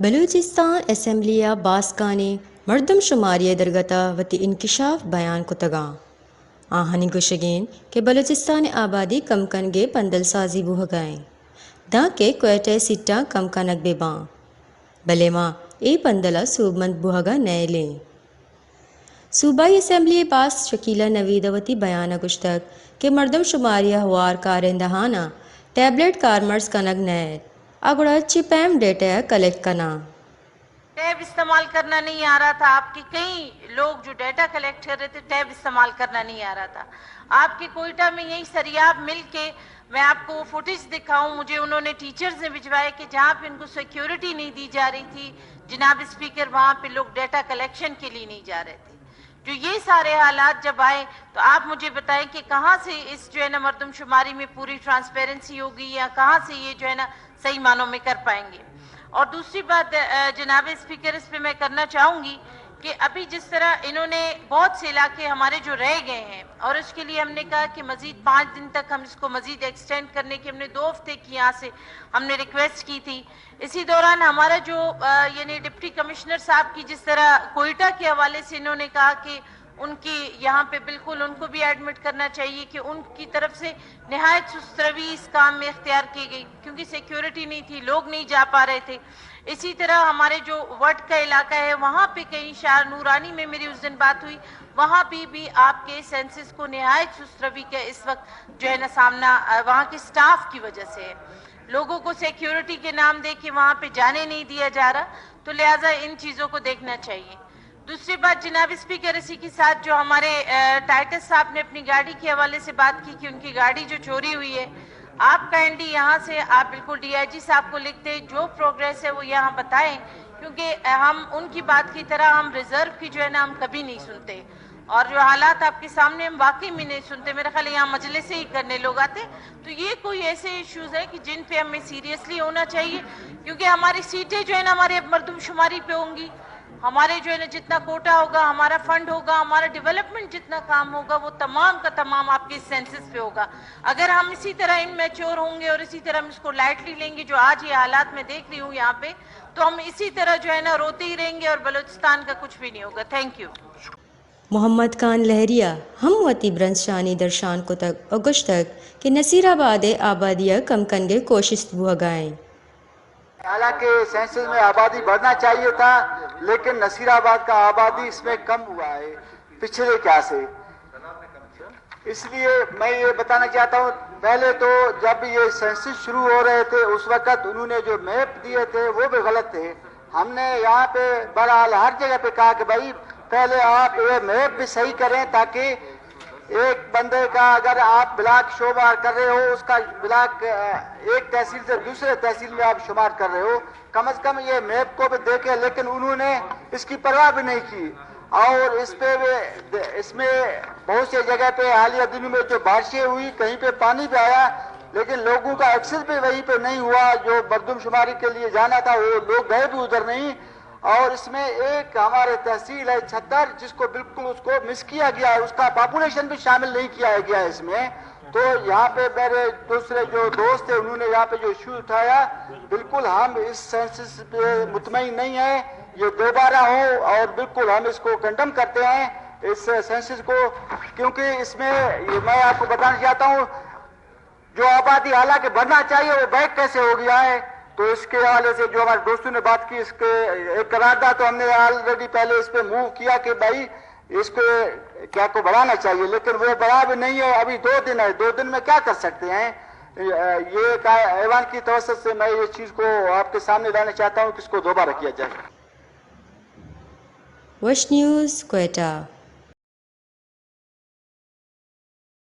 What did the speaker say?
بلوچستان اسمبلیہ باسکانی مردم شماری درگتا وتی انکشاف بیان کتگاں آہنی گوشگین کہ بلوچستان آبادی کم کنگے پندل سازی بوہ گائیں داں کے کوئٹہ سٹاں کم کنک بے باں بلے ماں اے پندلہ صوب مند بوہ گا نئے لیں صوبائی اسمبلی باس شکیلہ نوید وتی بیانہ گشتک کہ مردم شماری ہوار کارندہانہ ٹیبلٹ کارمرز کنگ نیت اگڑا چپیم ڈیٹا کلیکٹ کنا ٹیب استعمال کرنا نہیں آ رہا تھا. آپ کے کئی لوگ جو ڈیٹا کلیکٹ کر رہے تھے ٹیب استعمال کرنا نہیں آ رہا تھا. آپ کے کوئٹہ میں یہی سریاب مل کے میں آپ کو فوٹیج دکھاؤں, مجھے انہوں نے ٹیچرز نے بھجوائے کہ جہاں پہ ان کو سیکیورٹی نہیں دی جا رہی تھی جناب اسپیکر وہاں پہ لوگ ڈیٹا کلیکشن کے لیے نہیں جا رہے تھے. جو یہ سارے حالات جب آئے تو آپ مجھے بتائیں کہ کہاں سے اس جو ہے نا مردم شماری میں پوری ٹرانسپیرنسی ہوگی یا کہاں سے یہ جو ہے نا صحیح معنوں میں کر پائیں گے. اور دوسری بات جناب اسپیکر اس پہ میں کرنا چاہوں گی کہ ابھی جس طرح انہوں نے بہت سے علاقے ہمارے جو رہ گئے ہیں اور اس کے لیے ہم نے کہا کہ مزید 5 دن تک ہم اس کو مزید ایکسٹینڈ کرنے کی ہم نے 2 ہفتے کی یہاں سے ہم نے ریکویسٹ کی تھی. اسی دوران ہمارا جو یعنی ڈپٹی کمشنر صاحب کی جس طرح کوئٹہ کے حوالے سے انہوں نے کہا کہ ان کی یہاں پہ بالکل ان کو بھی ایڈمٹ کرنا چاہیے کہ ان کی طرف سے نہایت سست روی اس کام میں اختیار کی گئی کیونکہ سیکیورٹی نہیں تھی, لوگ نہیں جا پا رہے تھے. اسی طرح ہمارے جو وٹ کا علاقہ ہے وہاں پہ کہیں شاہ نورانی میں میری اس دن بات ہوئی, وہاں بھی آپ کے سینسس کو نہایت سست روی کا اس وقت جو ہے نا سامنا وہاں کے سٹاف کی وجہ سے ہے. لوگوں کو سیکیورٹی کے نام دے کے وہاں پہ جانے نہیں دیا جا رہا, تو لہٰذا ان چیزوں کو دیکھنا چاہیے. دوسری بات جناب اسپیکر اسی کے ساتھ جو ہمارے ٹائٹس صاحب نے اپنی گاڑی کے حوالے سے بات کی کہ ان کی گاڑی جو چوری ہوئی ہے, آپ کائنڈلی یہاں سے آپ بالکل ڈی آئی جی صاحب کو لکھتے جو پروگریس ہے وہ یہاں بتائیں, کیونکہ ہم ان کی بات کی طرح ہم ریزرو کی جو ہے نا ہم کبھی نہیں سنتے, اور جو حالات آپ کے سامنے ہم واقعی میں نہیں سنتے. میرا خیال ہے یہاں مجلس سے ہی کرنے لوگ آتے. تو یہ کوئی ایسے ایشوز ہے کہ جن پہ ہمیں سیریسلی ہونا چاہیے, کیونکہ ہماری سیٹیں جو ہے نا ہمارے مردم شماری پہ ہوں گی, ہمارے جو ہے نا جتنا کوٹا ہوگا, ہمارا فنڈ ہوگا, ہمارا ڈیولپمنٹ جتنا کام ہوگا وہ تمام کا تمام آپ کے سینسس پہ ہوگا. اگر ہم اسی طرح ان میچور ہوں گے اور اسی طرح ہم اس کو لائٹلی لیں گے جو آج یہ حالات میں دیکھ رہی ہوں یہاں پہ, تو ہم اسی طرح جو ہے نا روتے ہی رہیں گے اور بلوچستان کا کچھ بھی نہیں ہوگا. Thank you. محمد خان لہریہ ہم وتی برنس شانی درشان کو تک اگش تک کہ نصیر آباد آبادیہ کم کنگے کوشش بوہ گائیں. حالانکہ سینسس میں آبادی بڑھنا چاہیے تھا لیکن نصیر آباد کا آبادی اس میں کم ہوا ہے پچھلے کیا سے. اس لیے میں یہ بتانا چاہتا ہوں, پہلے تو جب یہ سینسس شروع ہو رہے تھے اس وقت انہوں نے جو میپ دیے تھے وہ بھی غلط تھے. ہم نے یہاں پہ بہرحال ہر جگہ پہ کہا کہ بھائی پہلے آپ یہ میپ بھی صحیح کریں تاکہ ایک بندے کا اگر آپ بلاک شمار کر رہے ہو اس کا بلاک ایک تحصیل سے دوسرے تحصیل میں آپ شمار کر رہے ہو, کم از کم یہ میپ کو بھی دیکھیں. لیکن انہوں نے اس کی پرواہ بھی نہیں کی, اور اس میں بہت سی جگہ پہ حالیہ دنوں میں جو بارشیں ہوئی کہیں پہ پانی بھی آیا لیکن لوگوں کا ایکسس بھی وہیں پہ نہیں ہوا. جو مردم شماری کے لیے جانا تھا وہ لوگ گئے بھی ادھر نہیں. اور اس میں ایک ہمارے تحصیل ہے چھتر جس کو بالکل اس کو مس کیا گیا ہے, اس کا پاپولیشن بھی شامل نہیں کیا گیا اس میں. تو یہاں پہ میرے دوسرے جو دوست تھے انہوں نے یہاں پہ جو ایشو اٹھایا, بالکل ہم اس سینسس پہ مطمئن نہیں ہیں, یہ دوبارہ ہو اور بالکل ہم اس کو کنڈم کرتے ہیں اس سینسس کو, کیونکہ اس میں میں آپ کو بتانا چاہتا ہوں جو آبادی حالانکہ بڑھنا چاہیے وہ بیک کیسے ہو گیا ہے. تو اس کے حوالے سے جو ہمارے دوستوں نے بات کی اس کے ایک قرارداد تو ہم نے آلریڈی پہلے اس پہ موو کیا کہ بھائی اس کو کیا کو بڑھانا چاہیے, لیکن وہ بڑھا بھی نہیں ہے. ابھی 2 دن ہے, 2 دن میں کیا کر سکتے ہیں. یہ ایوان کی توسط سے میں یہ چیز کو آپ کے سامنے لانا چاہتا ہوں کہ اس کو دوبارہ کیا جائے. وش نیوز کوئٹہ.